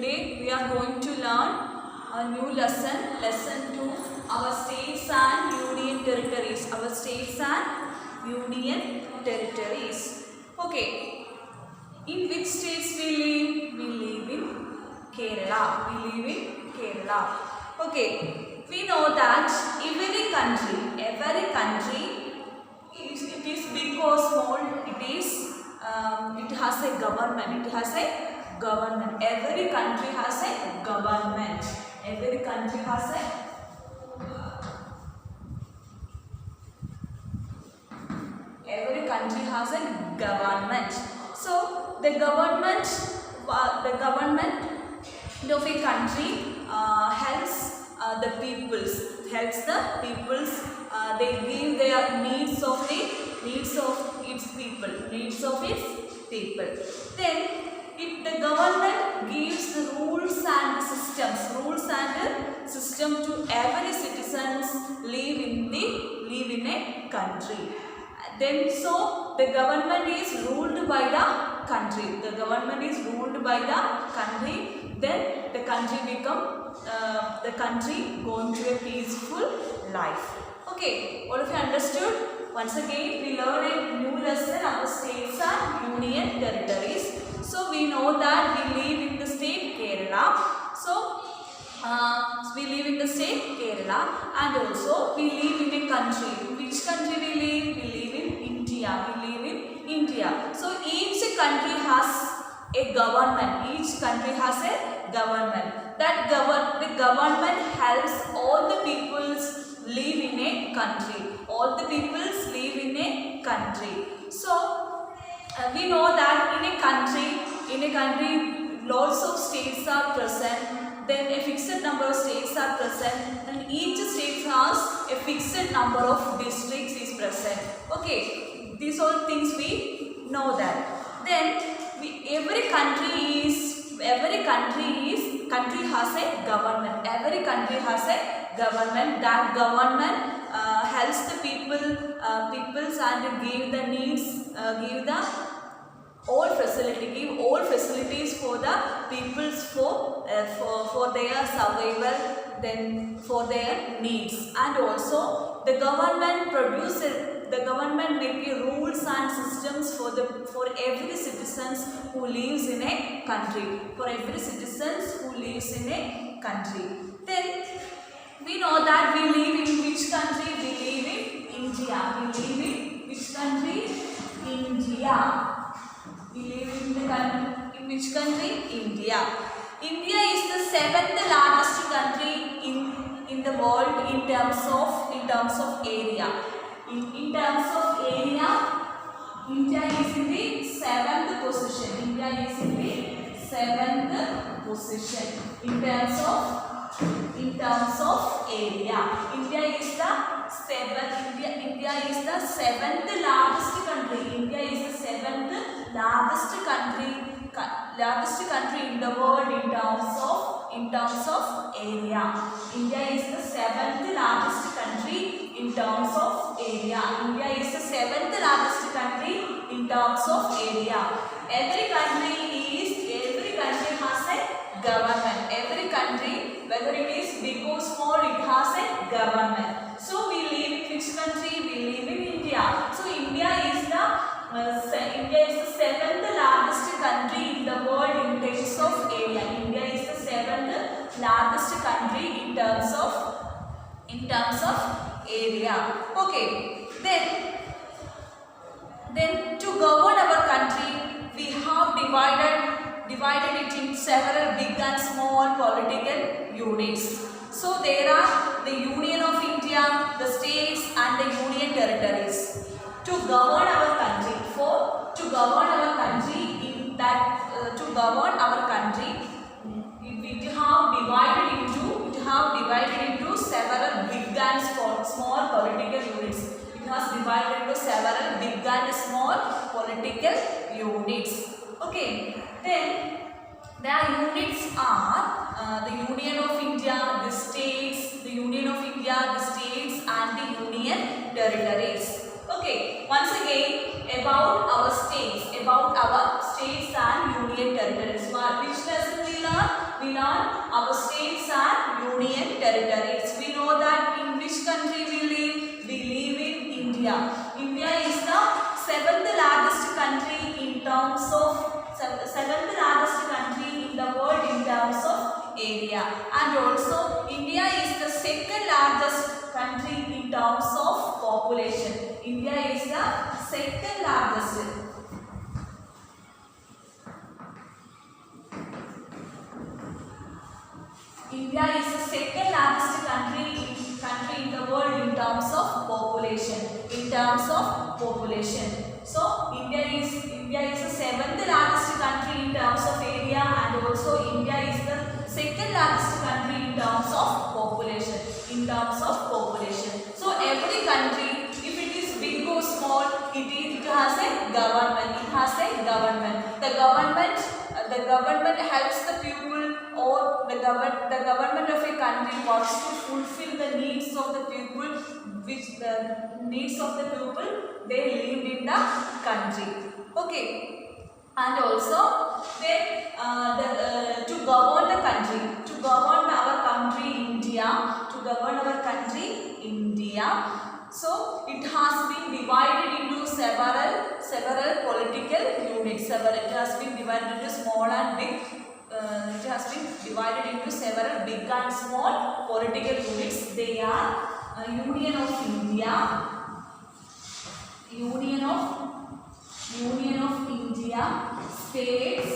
Today we are going to learn a new lesson, lesson 2, our states and union territories. Our states and union territories. Okay, in which states we live? We live in Kerala. We live in Kerala. Okay, we know that every country, it is big or small, it has a government. It has a government. Every country has a government. Every country has a government. So the government of a country helps the peoples. They give their needs of its people. Then the government gives the rules and system to every citizens live in a country. Then so the government is ruled by the country. Then the country going to a peaceful life. Okay, all of you understood? Once again, we learn a new lesson about states and union territories. So we know that we live in the state Kerala. So we live in the state Kerala, and also we live in a country. Which country we live? We live in India. So each country has a government. The government helps all the peoples live in a country. So we know that in a country lots of states are present. Then a fixed number of states are present, and each state has a fixed number of districts is present. Okay, these all things we know that. Then every country has a government. Every country has a government. That government helps the peoples and give the needs, give all facilities for the peoples for their survival, then for their needs. And also the government make rules and systems for every citizens who lives in a country. Then we know that we live in which country? We live in India. We live in which country? India. India is the 7th largest country in the world in terms of area. In terms of area, India is in the 7th position. In terms of area, India is the 7th largest country. India is the 7th largest country in the world in terms of area. India is the 7th largest country in terms of area. Every country has a government. Every country, whether it is big or small, it has a government. So we live in which country? We live in India. So India is the 7th largest country in the world in terms of area. India is the 7th largest country in terms of area. Okay. Then to govern our country, we have divided it in several big and small political units. So there are the Union of India, the states and the union territories. To govern our country, it have divided into several big and small political units. It has divided into several big and small political units. Okay, then their units are the Union of India, the states, and the union territories. Okay, once again about our states and union territories. Which lesson we learn? learn our states and union territories. We know that in which country we live? We live in India. India is the seventh largest country in terms of seventh largest country in the world in terms of area, and also India is the second largest country in terms of population. India is the second largest. India is the second largest country in the world in terms of population. In terms of population. So India is the seventh largest country in terms of area, and also India is the second largest country in terms of population. In terms of population. So every country, if it is big or small, it has a government. It has a government. The government helps the people, or the government of a country wants to fulfill the needs of the people, which the needs of the people they lived in the country. Okay, and also they to govern the country, to govern our country India, to govern our country India. So it has been divided into several political units. It has been divided into small and big. It has been divided into several big and small political units. They are Union of India, Union of India, States,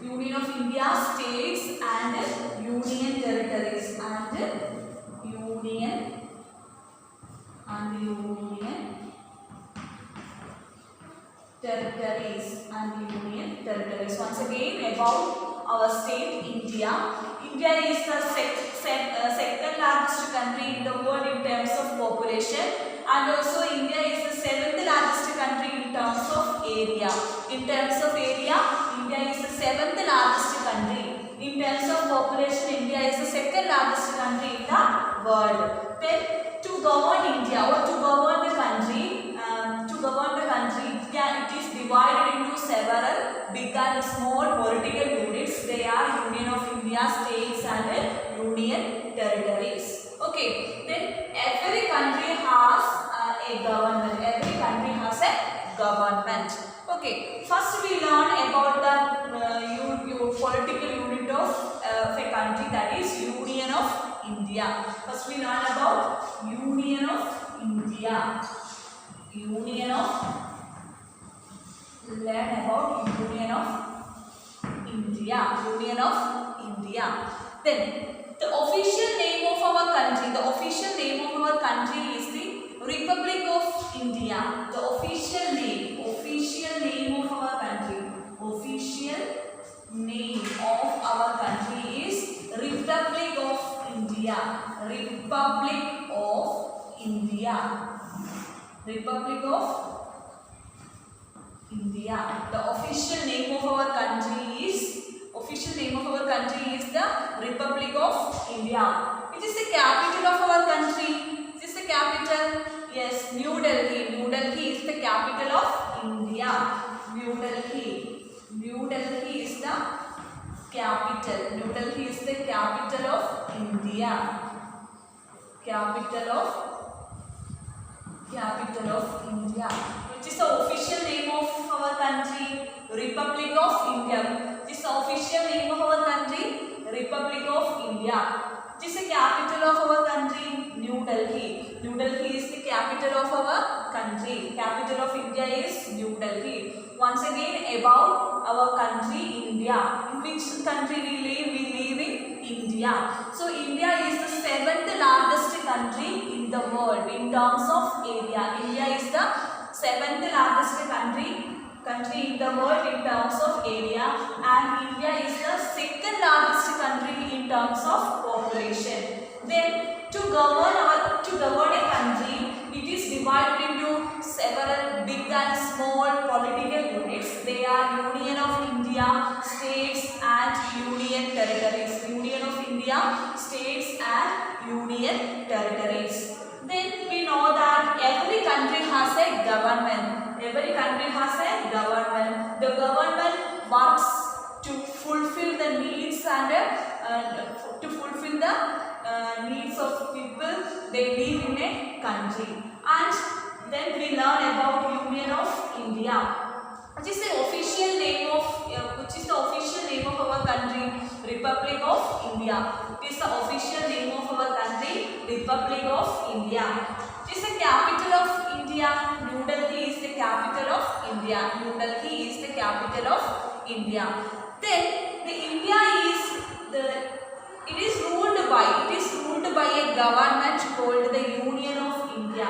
Union of India, States, and Union Territories, and Union Territories, and Union Territories. Once again, about our state India. India is the second largest country in the world in terms of population, and also India is the seventh largest country in terms of area. In terms of area, India is the seventh largest country. In terms of population, India is the second largest country in the world. Then to govern India, or to govern the country, it is divided into several big and small political units. They are Union of India, States, and Union Territories. Okay, then every country has a government. Every country has a government. Okay, first we learn about the political unit of a country, that is Union of India. First we learn about Union of India. Learn about Union of India. Then the official name of our country. The official name of our country is the Republic of India. The official name of our country. Official name of our country is Republic of India. Republic of India. Republic of India. The official name of our country is the Republic of India. It is the capital of our country. It is the capital. Yes, New Delhi. New Delhi is the capital of India. New Delhi is the capital. New Delhi is the capital of India. Capital of India. Which is the official name of our country? Republic of India. Which is the official name of our country? Republic of India. Which is the capital of our country? New Delhi. New Delhi is the capital of our country. Capital of India is New Delhi. Once again, about our country India. In which country we live? We live in India. So India is the seventh largest country in the world in terms of area. India is the seventh largest country in the world in terms of area, and India is the second largest country in terms of population. Then to govern a country, it is divided into several big and small political units. They are Union of India, States, and Union Territories. Union of India, States, and Union Territories. Then we know that every country has a government. Every country has a government. The government works to fulfill the needs needs and to fulfill the needs of people they live in a country. And then we learn about Union of India, which is the official name of our country, Republic of India. It is the official name of our country, Republic of India. It is the capital of India. New Delhi is the capital of India. New Delhi is the capital of India. Then the India is it is ruled by a government called the Union of India.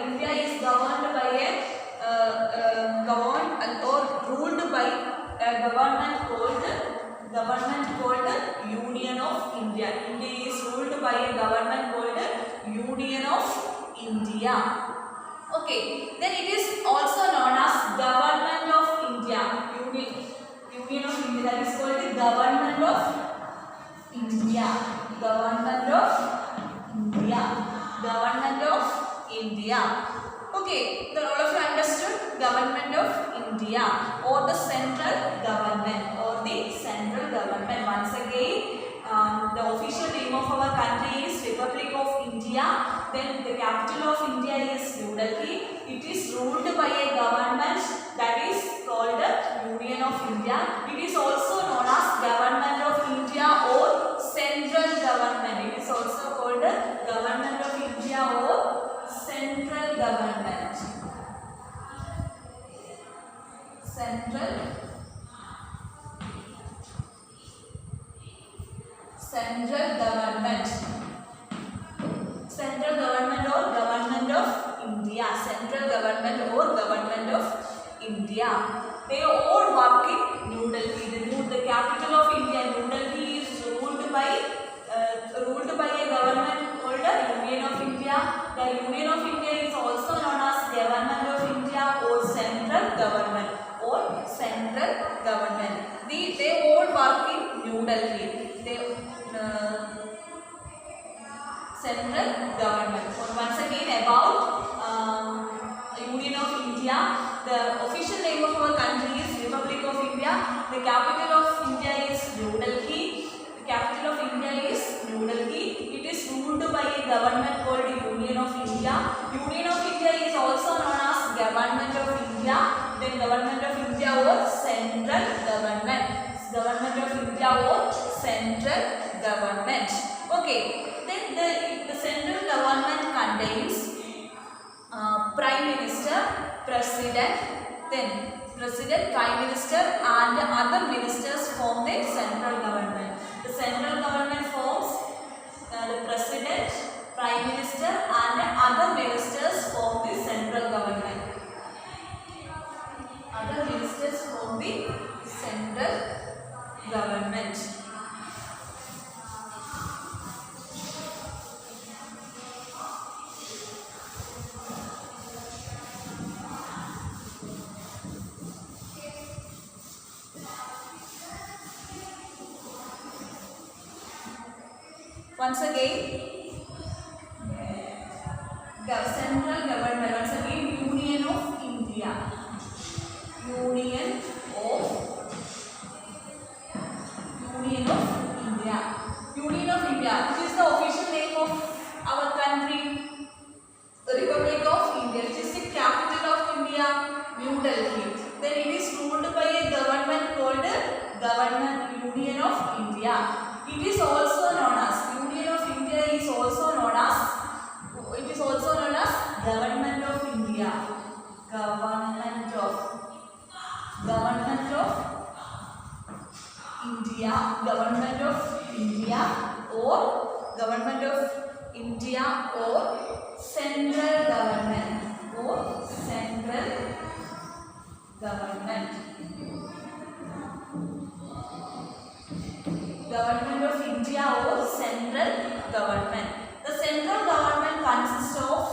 India is governed by a ruled by a government called Union of India. India is ruled by a government called Union of India. Okay, then it is also known as Government of India. Union of India, that is called the Government of India. Government of India. Government of India. Okay, then all of you understood Government of India or the central government Once again, the official name of our country is Republic of India. Then the capital of India is New Delhi. It is ruled by a government that is called Union of India. It is also known as Government of India or central government. It is also called Government of India or central government. Central government. Central government or Government of India. Central government or Government of India. They all work in New Delhi. The capital of India, New Delhi, is ruled by a government called Union of India. The Union of India is also known as Government of India or central government. They all work in New Delhi. Central government. Once again about Union of India. The official name of our country is Republic of India. The capital of India is New Delhi. It is ruled by a government called Union of India. Union of India is also known as Government of India. Then Government of India or central government. Government of India or central government. Okay. Then the central government contains Prime Minister, President, Prime Minister and other ministers form the central government. The central government forms the President, Prime Minister and other ministers form the central government. Other ministers form the central government. Once again, the central government. Once again, Union of India. Union of India, which is the official name of our country, the Republic of India, which is the capital of India, New Delhi. Then it is ruled by a government called Union of India. It is also known as Union of India is also known as Government of India. Government of India or central government Government of India or central government. The central government consists of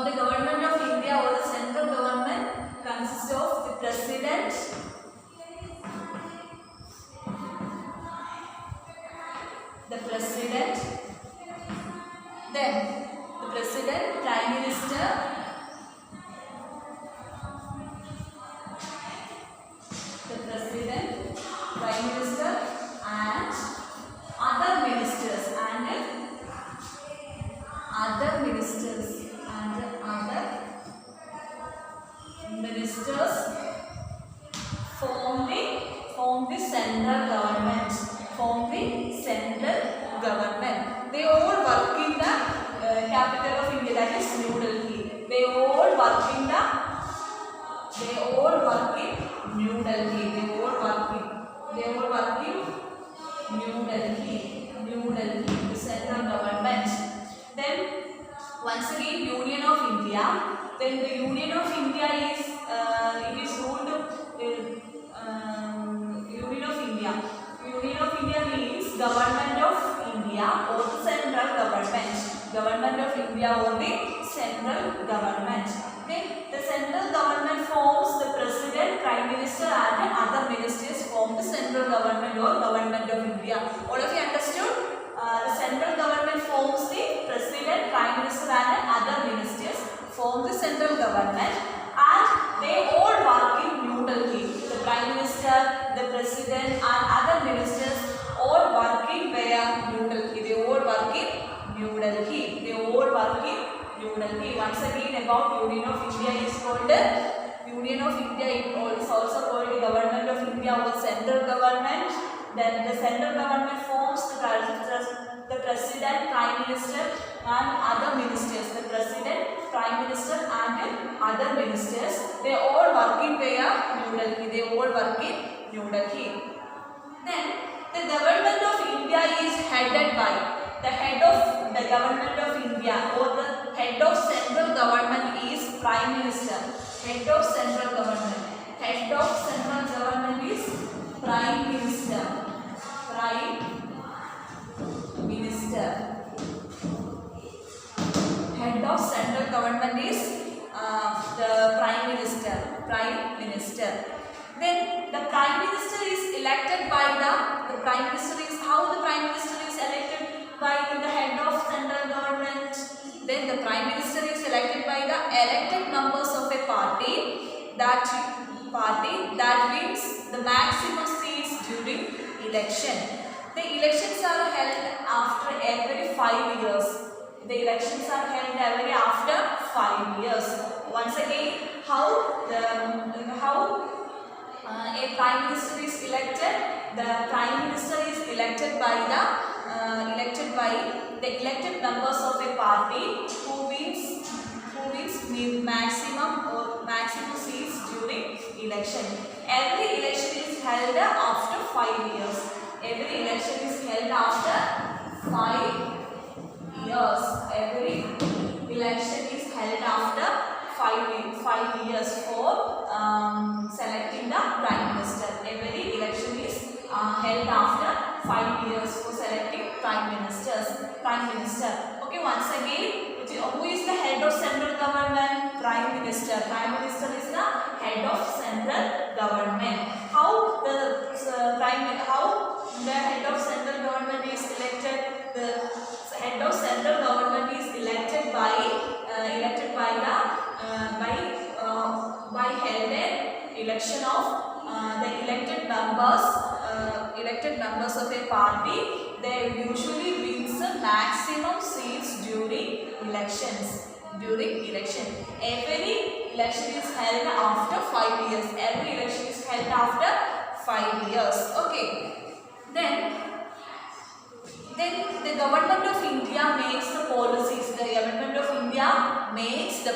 the Government of India or the central government consists of the President, then the President, Prime Minister, the President central government. Form the central government. They all work in the capital of India, that is New Delhi. They all work in New Delhi. New Delhi, the central government. Then once again Union of India. Then the Union of India is it is ruled Union of India. Union of India means Government of India or the central government. Government of India or the central government. Then the central government forms the president, prime minister and other ministers form the central government or government of India. All of you understood? The central government forms the president, prime minister and other ministers form the central government, and they all work in New Delhi. The prime minister, the president and other ministers all work in where? New Delhi. They all work in New Delhi. Once again about Union of India is called Union of India. It is also called the Government of India or central government. Then the central government forms the president, prime minister and other ministers. The president, prime minister and other ministers, they all work in where? New Delhi. Then the government of India is headed by the head of the government of India or the head of central government is prime minister. Head of central government is prime minister. Head of central government is the prime minister. Then the prime minister is elected by the prime minister is how the prime minister is elected by the head of central government. Then the prime minister is elected by the elected members of a party that wins the maximum seats during election. The elections are held after every 5 years. Once again, how a prime minister is elected? The prime minister is elected by the elected members of a party who wins maximum seats during election. Every election is held after 5 years. Every election is held for selecting the prime minister. Every election is held after 5 years for selecting prime minister. Okay, once again, who is the head of central government? Prime minister. Prime minister is the head of central government. How the head of central government is elected? The head of central government is elected by held an election of the elected members of a party. They usually wins the maximum seats during election. Every election is held after 5 years. Okay. Then the government of India makes the policies. The government of India makes the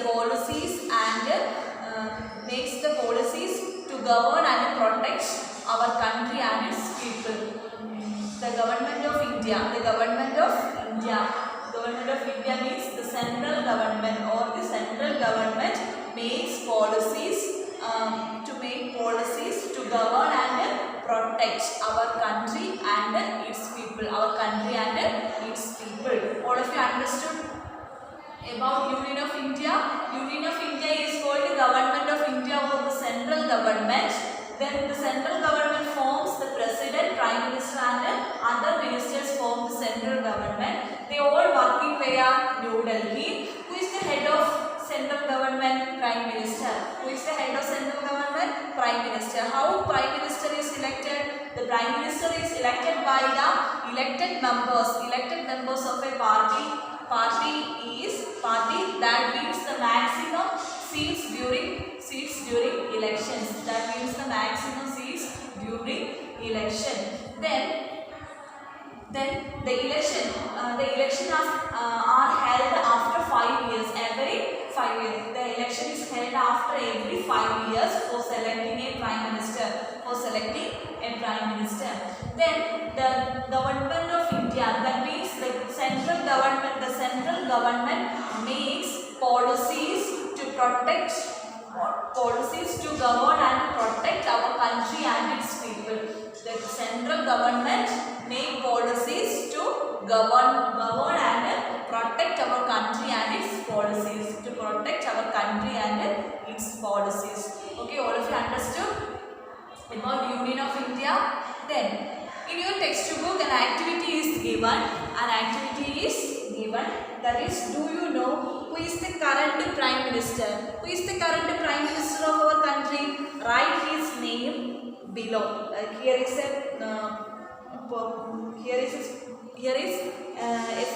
policies to govern and protect our country and its people. The government of India means the central government or the central government makes policies to govern and protect our country and its people. All of you understood about Union of India? Union of India is called the Government of India or the central government. Then the central government forms the president, prime minister and other ministers form the central government. They all work in where? New Delhi. Who is the head of central government? Prime minister. Who is the head of central government? Prime minister. How prime minister is elected? The prime minister is elected by the elected members of a party that wins the maximum seats during elections. election. Then the election are held after 5 years. Every 5 years, the election is held after every 5 years for selecting a prime minister. Then the government of India, that means the central government makes policies to protect, policies to govern and protect our country and its people. The central government make policies to govern and protect our country and its policies. Okay, all of you understood about Union of India? Then in your textbook an activity is given. That is, do you know who is the current prime minister? Who is the current prime minister of our country? Write his name below. Here is a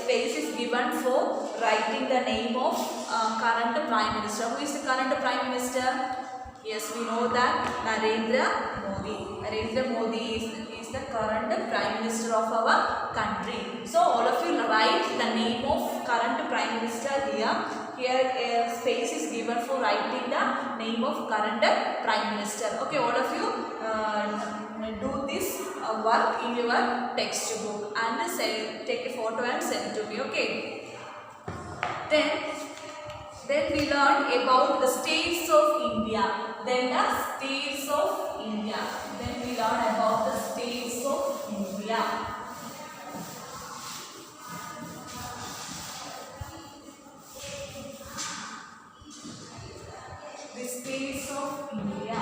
space is given for writing the name of current prime minister. Who is the current prime minister? Yes, we know that Narendra Modi is the current prime minister of our country. So all of you write the name of current prime minister here. Here a space is given for writing the name of current prime minister. Okay, all of you do this work in your textbook and take a photo and send to me. Okay. Then we learned about the states of India. Then we learn about the states of India. The states of India.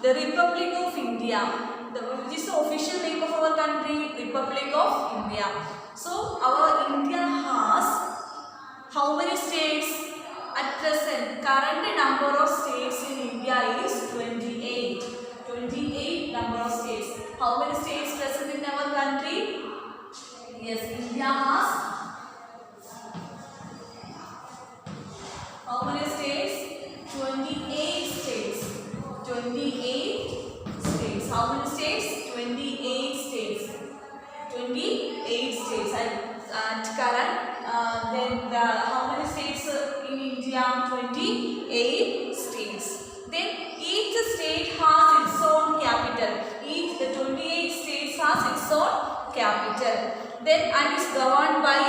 The Republic of India, which is the official name of our country, Republic of India. So our India has how many states? At present, current number of states in India is 28. 28 number of states. How many states present in our country? Yes, India has how many states? 28 states. 28 states. How many states? 28 states. 28 states at current. Then how many states in India? 28 states. Then each state has its own capital. The 28 states has its own capital. Then and is governed by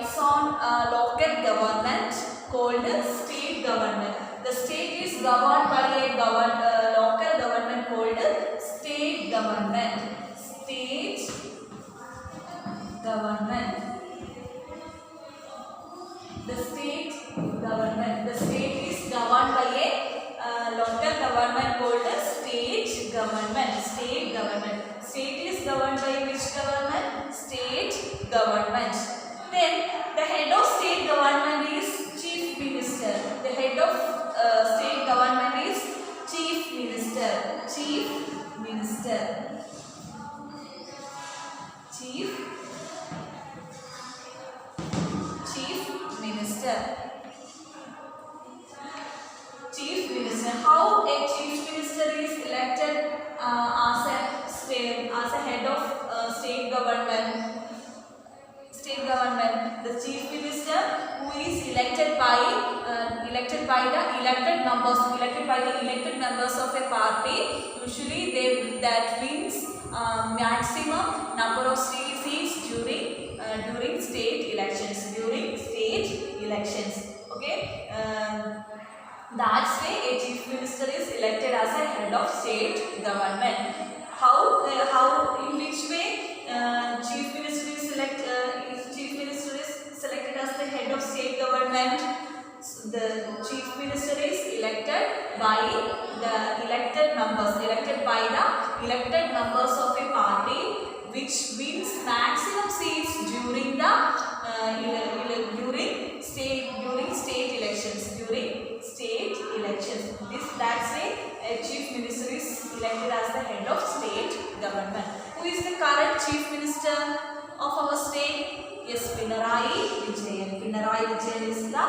its own local government called state government. The state is governed by a local government called state government. State government. The state government. The state is governed by a local government called state government. State government. State is governed by which government? State government. Then the head of state government is chief minister. The head of state government is chief minister. Chief minister. Chief minister. Chief minister. How a chief minister is elected as a head of state government? The chief minister who is elected by the elected members of a party. Usually that wins maximum number of seats during state elections. Okay. That's why a chief minister is elected as a head of state government. In which way chief minister is selected as the head of state government? The chief minister is elected by the elected members of a party which wins maximum seats during state elections. That's why a chief minister is elected as the head of state government. Who is the current chief minister of our state? Yes, Pinarayi Vijayan. Pinarayi Vijayan is the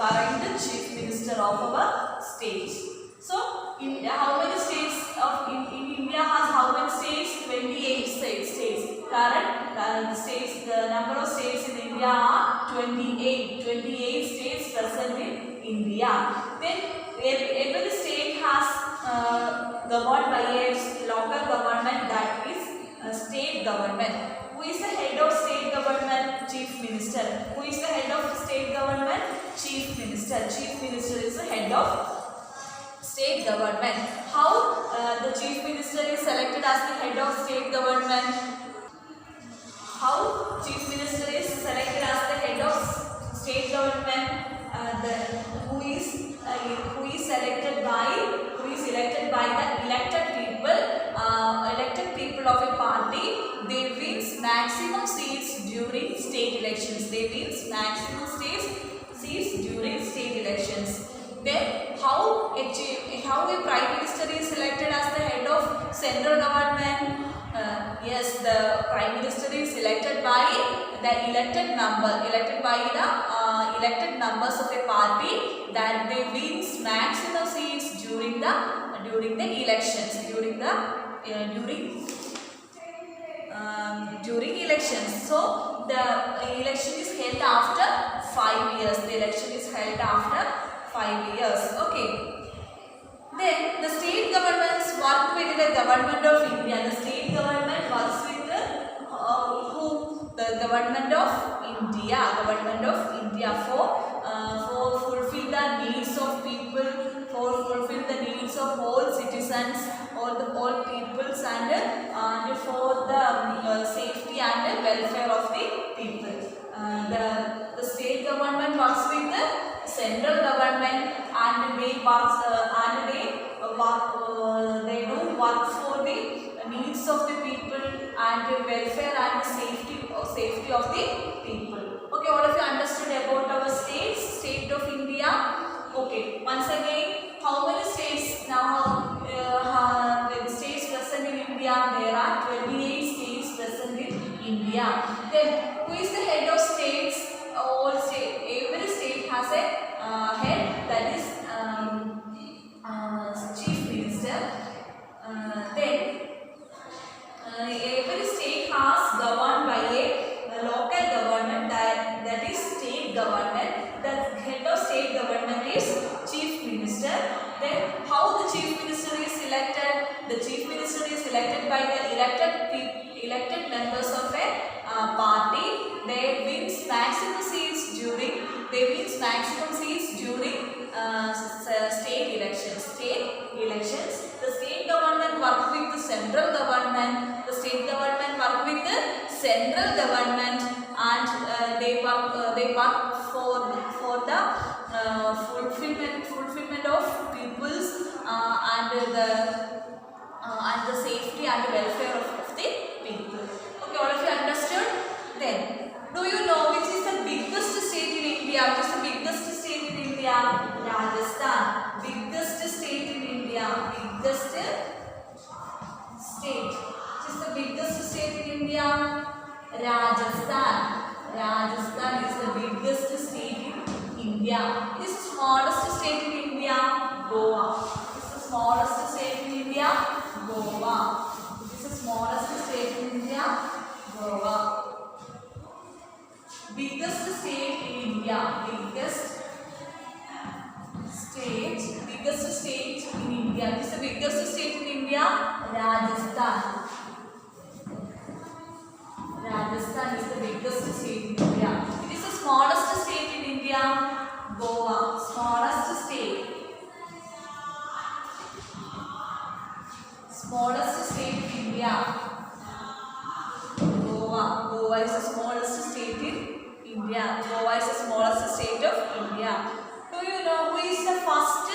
current chief minister of our state. So, how many states of in India has how many states? 28 states. Current states, the number of states in India are 28. 28 states present in India. Then every state has governed by a local government, that is state government. Who is the head of state government? Chief minister. Who is the head of state government? Chief minister. Chief minister is the head of state government. How the chief minister is selected as the head of state government? How chief minister is selected as the head of state government? Who is elected by the elected people of a party. They wins maximum seats during state elections. They wins maximum seats during state elections. Then how a prime minister is selected as the head of central government? Yes, the prime minister is elected by the elected numbers of a party that they wins maximum seats during the elections during elections. So the election is held after 5 years. The election is held after 5 years. Okay. Then the state governments work with the government of India. The state government works with who? The government of India for fulfill the needs of people, for fulfill the needs of all citizens, all peoples, and for the safety and welfare of the people. The state government works with the central government, and they do work for the needs of the people and the welfare and safety of the people. Okay, all of you understood about our state of India. Okay, once again, how many states now? The states present in India, there are 28 states present in India. Then who is the head of states? Every state has a head, that is chief minister. Then every state has governed by a local government, that is state government. The head of state government is chief minister. Then how the chief minister is elected? The chief minister is elected by the elected members of a party. They wins maximum seats during state elections. The state government work with the central government. The state government work with the central government, and they work for the fulfillment of people's and the safety and welfare of the people. Okay, all of you understood? Then, do you know which is the biggest state in India? Which is the biggest state in India? Rajasthan. Biggest state in India. Biggest state. Which is the biggest state in India? Rajasthan. Rajasthan is the biggest state in India. It is the smallest state in India. Goa. It is the smallest state in India. Goa. It is the smallest state in India. Goa. Biggest state in India. Biggest state in India. This is the biggest state in India. Rajasthan. Rajasthan is the biggest state in India. It is the smallest state in India. Goa. Smallest state. Smallest state in India. Goa. Goa is the smallest state in India. Goa is the smallest state of India. Do you know who is the first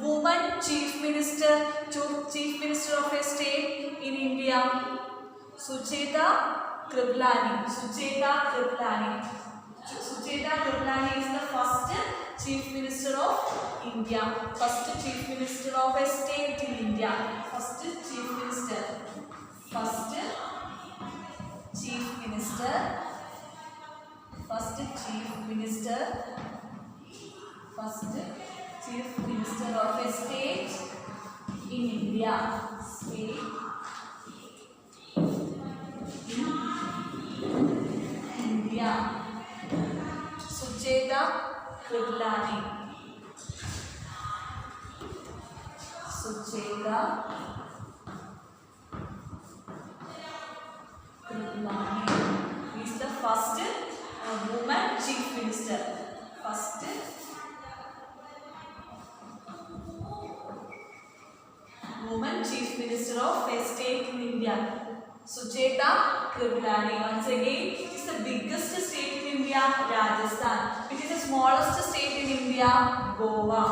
woman chief minister of a state in India? Sucheta Kriplani. Sucheta Kriplani is the first Chief Minister of India. First Chief Minister of a state in India. First Chief Minister. First Chief Minister. First Chief Minister. First Chief Minister of a state in India. State in India. Sucheta Kriplani. Sucheta Kriplani is the first woman chief minister. First woman chief minister of a state in India. Sucheta Kriplani. Once again, it is the biggest state in India, Rajasthan. Which is the smallest state in India, Goa.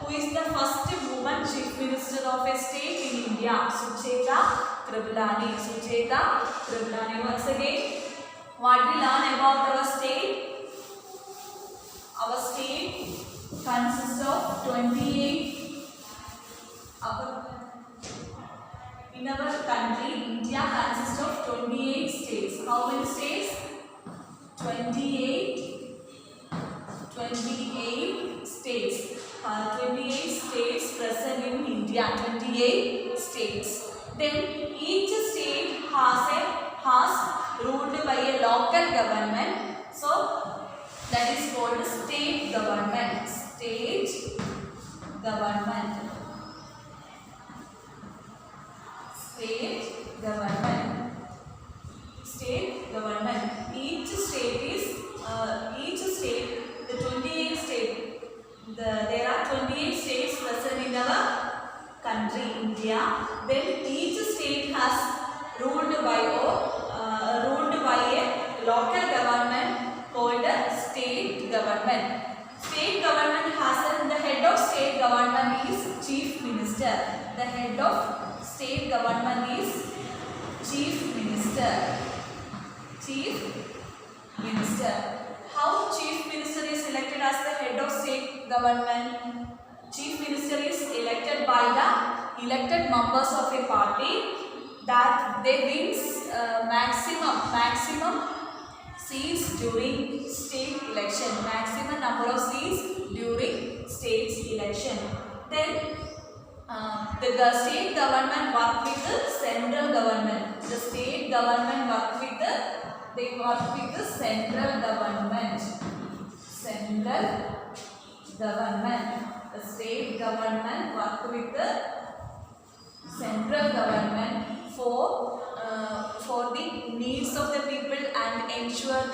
Who is the first woman chief minister of a state in India? Sucheta Kriplani. Sucheta Kriplani. Once again, what we learn about our state? Our state consists of 28. In our country, India consists of 28 states. How many states? 28 states. 28 states present in India. 28 states. Then each state has ruled by a local government. So that is called state government. State government. State government. State government. Each state, the 28 states. There are 28 states present in our country, India. Then each state has ruled by a local government called a state government. State government has the head of state government is chief minister. The head of state government is chief minister. Chief minister. How chief minister is elected as the head of state government? Chief minister is elected by the elected members of a party that they wins maximum seats during state election. Maximum number of seats during state election. Then the state government work with the central government. The state government work with the central government. Central government. The state government work with the central government for the needs of the people and ensure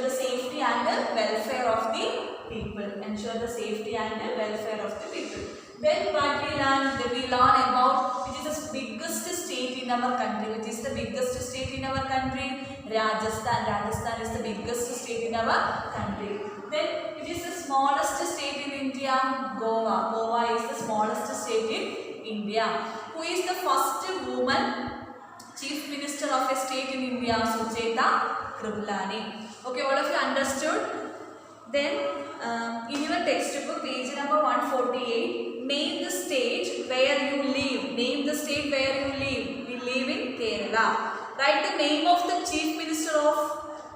the safety and the welfare of the people. Ensure the safety and the welfare of the people. Then what we learn? We learn about which is the biggest state in our country. Which is the biggest state in our country? Rajasthan. Rajasthan is the biggest state in our country. Then it is the smallest state in India? Goa. Goa is the smallest state in India. Who is the first woman chief minister of a state in India? Sucheta Kriplani. Okay, all of you understood? Then in your textbook, page number 148, name the state where you live. Name the state where you live. We live in Kerala. Write the name of the chief minister of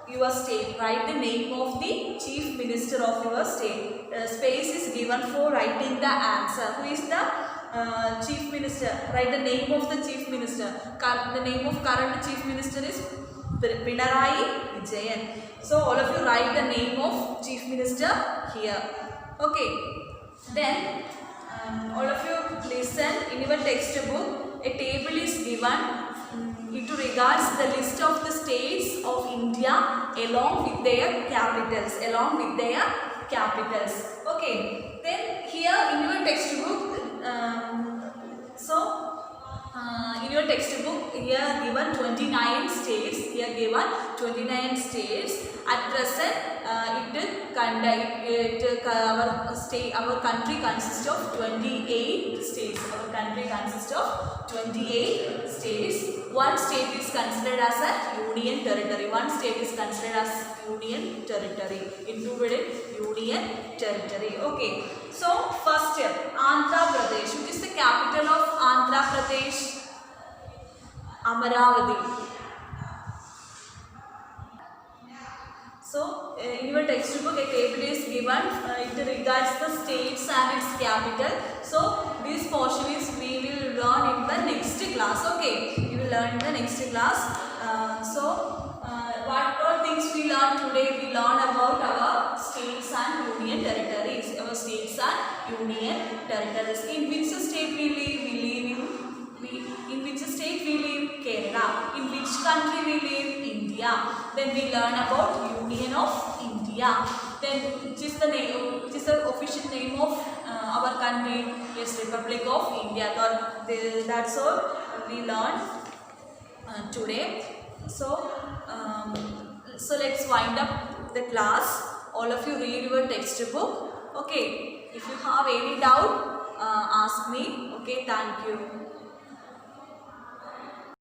your state. Write the name of the chief minister of your state. Space is given for writing the answer. Who is the chief minister? Write the name of the chief minister. The name of current chief minister is Pinarayi Vijayan. So all of you write the name of chief minister here. Okay. Then all of you listen. In your textbook, a table is given. It regards the list of the states of India along with their capitals. Okay. Then here in your textbook, in your textbook, here given 29 states. At present, it our country consists of 28 states. Our country consists of 28 states. One state is considered as a union territory. One state is considered as union territory. Included in union territory. Okay. So first step, Andhra Pradesh. Which is the capital of Andhra Pradesh? Amaravati. So in your textbook a table is given. It regards the states and its capital. So this portion is we will learn in the next class. Okay, we will learn in the next class. What all things we learn today? We learn about our states and union territories. Our states and union territories. In which state we live? In which state we live? Kerala. In which country we live? India. Then we learn about Union of India. Then which is the name? Which is the official name of our country? Yes, Republic of India. That's all we learned today. So let's wind up the class. All of you read your textbook. Okay. If you have any doubt, ask me. Okay. Thank you.